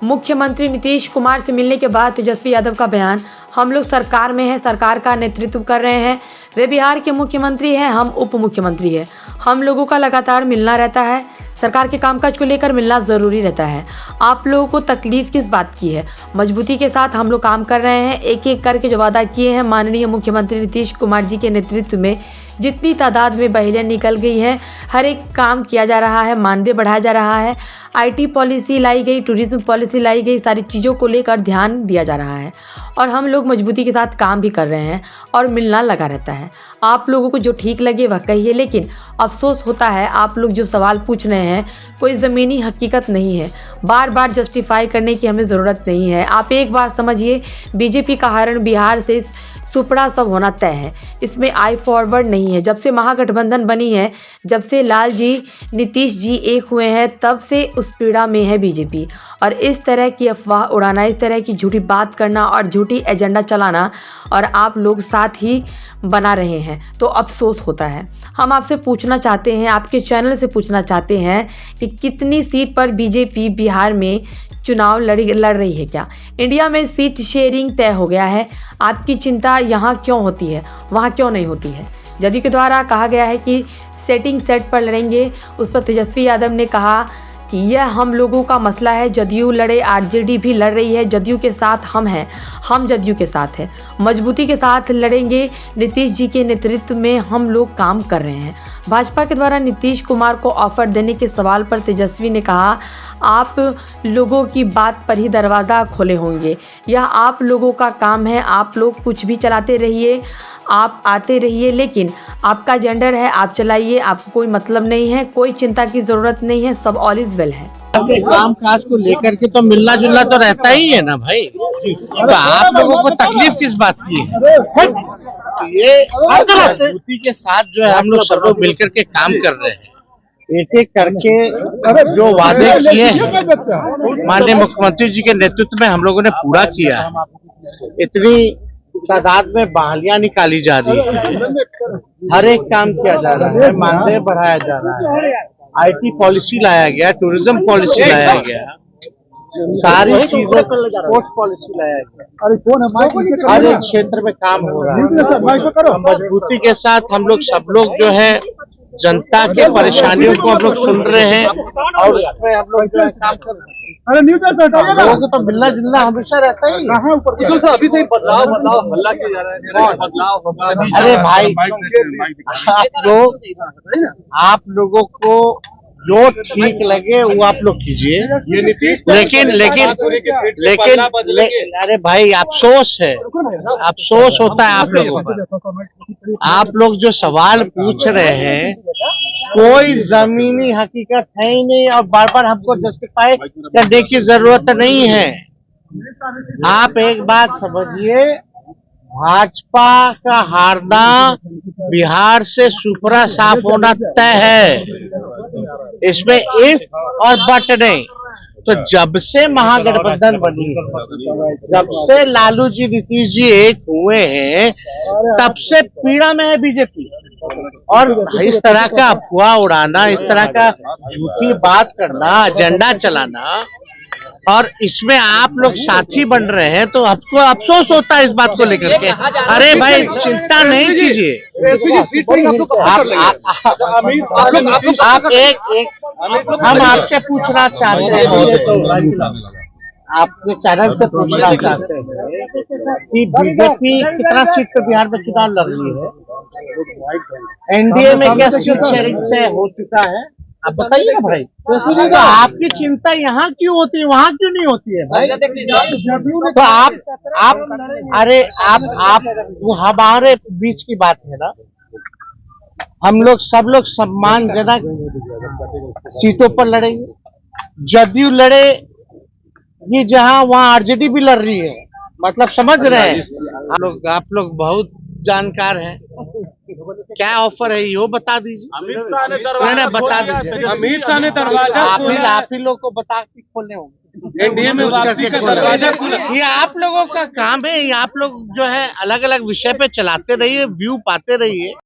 मुख्यमंत्री नीतीश कुमार से मिलने के बाद तेजस्वी यादव का बयान, हम लोग सरकार में हैं, सरकार का नेतृत्व कर रहे हैं। वे बिहार के मुख्यमंत्री हैं, हम उप मुख्यमंत्री हैं। हम लोगों का लगातार मिलना रहता है, सरकार के कामकाज को लेकर मिलना ज़रूरी रहता है। आप लोगों को तकलीफ़ किस बात की है? मजबूती के साथ हम लोग काम कर रहे हैं। एक एक करके जो वादा किए हैं माननीय मुख्यमंत्री नीतीश कुमार जी के नेतृत्व में, जितनी तादाद में बहलियाँ निकल गई है, हर एक काम किया जा रहा है, मानदेय बढ़ाया जा रहा है, IT पॉलिसी लाई गई, टूरिज्म पॉलिसी लाई गई, सारी चीज़ों को लेकर ध्यान दिया जा रहा है और हम लोग मजबूती के साथ काम भी कर रहे हैं और मिलना लगा रहता है। आप लोगों को जो ठीक लगे वह कहिए, लेकिन अफसोस होता है आप लोग जो सवाल पूछ रहे हैं कोई ज़मीनी हकीकत नहीं है। बार बार जस्टिफाई करने की हमें ज़रूरत नहीं है। आप एक बार समझिए, बीजेपी का हरण बिहार से सुपड़ा सब होना तय है, इसमें आई फॉरवर्ड नहीं है। जब से महागठबंधन बनी है, जब से लाल जी नीतीश जी एक हुए हैं, तब से उस पीड़ा में है बीजेपी। और इस तरह की अफवाह उड़ाना, इस तरह की झूठी बात करना और झूठी एजेंडा चलाना, और आप लोग साथ ही बना रहे हैं, तो अफसोस होता है। हम आपसे पूछना चाहते हैं, आपके चैनल से पूछना चाहते हैं कि कितनी सीट पर बीजेपी बिहार में चुनाव लड़ रही है? क्या इंडिया में सीट शेयरिंग तय हो गया है? आपकी चिंता यहाँ क्यों होती है, वहाँ क्यों नहीं होती है? जदयू के द्वारा कहा गया है कि सेटिंग सेट पर लड़ेंगे। उस पर तेजस्वी यादव ने कहा कि यह हम लोगों का मसला है, जदयू लड़े, RJD भी लड़ रही है, जदयू के साथ हम हैं, हम जदयू के साथ हैं, मजबूती के साथ लड़ेंगे। नीतीश जी के नेतृत्व में हम लोग काम कर रहे हैं। भाजपा के द्वारा नीतीश कुमार को ऑफर देने के सवाल पर तेजस्वी ने कहा, आप लोगों की बात पर ही दरवाज़ा खोले होंगे, यह आप लोगों का काम है, आप लोग कुछ भी चलाते रहिए, आप आते रहिए, लेकिन आपका जेंडर है, आप चलाइए, आपको कोई मतलब नहीं है, कोई चिंता की ज़रूरत नहीं है, सब ऑल इज वेल है। अपने काम काज को लेकर के तो मिलना जुलना तो रहता ही है ना भाई, तो आप लोगों को तकलीफ किस बात की है? तो ये मजबूती के साथ जो है हम लोग सब लोग मिलकर के काम कर रहे हैं, एक एक करके जो वादे किए हैं माननीय मुख्यमंत्री जी के नेतृत्व में हम लोगों ने पूरा किया है। इतनी तादाद में बहालियां निकाली जा रही है, हर एक काम किया जा रहा है, मानदेय बढ़ाया जा रहा है, IT पॉलिसी लाया गया, टूरिज्म पॉलिसी लाया गया, सारी चीजों स्पोर्ट्स पॉलिसी लाया गया, हर एक क्षेत्र में काम हो रहा है। मजबूती के साथ हम लोग सब लोग जो है जनता के परेशानियों को हम लोग सुन रहे हैं और उसमें हम लोग जो है काम कर रहे हैं। लोगों को तो मिलना जुलना हमेशा रहता ही है। अभी से बदलाव हल्ला किया जा रहा है, बदलाव होगा। अरे भाई, आप लोगों को जो ठीक लगे वो आप लोग कीजिए, लेकिन अरे भाई अफसोस है, अफसोस होता है आप लोगों का। आप लोग जो सवाल पूछ रहे हैं कोई जमीनी हकीकत है ही नहीं और बार बार हमको जस्टिफाई करने की जरूरत नहीं है। आप एक बात समझिए, भाजपा का हारना बिहार से सुपड़ा साफ होना तय है, इसमें इफ और बट नहीं। तो जब से महागठबंधन बनी है, जब से लालू जी नीतीश जी एक हुए हैं, तब से पीड़ा में है बीजेपी। और इस तरह का अफवाह उड़ाना, इस तरह का झूठी बात करना, एजेंडा चलाना, और इसमें आप लोग साथी बन रहे हैं, तो आपको अफसोस होता है इस बात को लेकर के। अरे भाई चिंता नहीं कीजिए, आप एक हम आपसे पूछना चाहते हैं, आपके चैनल से पूछना चाहते हैं कि बीजेपी कितना सीट पर बिहार में चुनाव लड़ रही है? NDA में क्या सीट शेयरिंग तय हो चुका है? आप बताइए ना भाई। तो आपकी चिंता यहाँ क्यों होती है, वहाँ क्यों नहीं होती है भाई? तो आप वो हमारे बीच की बात है ना, हम लोग सब लोग सम्मानजनक सीटों पर लड़ेंगे। जदयू लड़े ये जहां वहां RJD भी लड़ रही है, मतलब समझ रहे हैं आप लोग बहुत जानकार हैं। क्या ऑफर है ये बता दीजिए। नहीं बता दीजिए। अमित शाह ने दरवाजा आप ही लोग को बता के खोलने होंगे, NDA में वापसी का दरवाजा खुला। ये आप लोगों का काम है, ये आप लोग जो है अलग अलग विषय पे चलाते रहिए, व्यू पाते रहिए।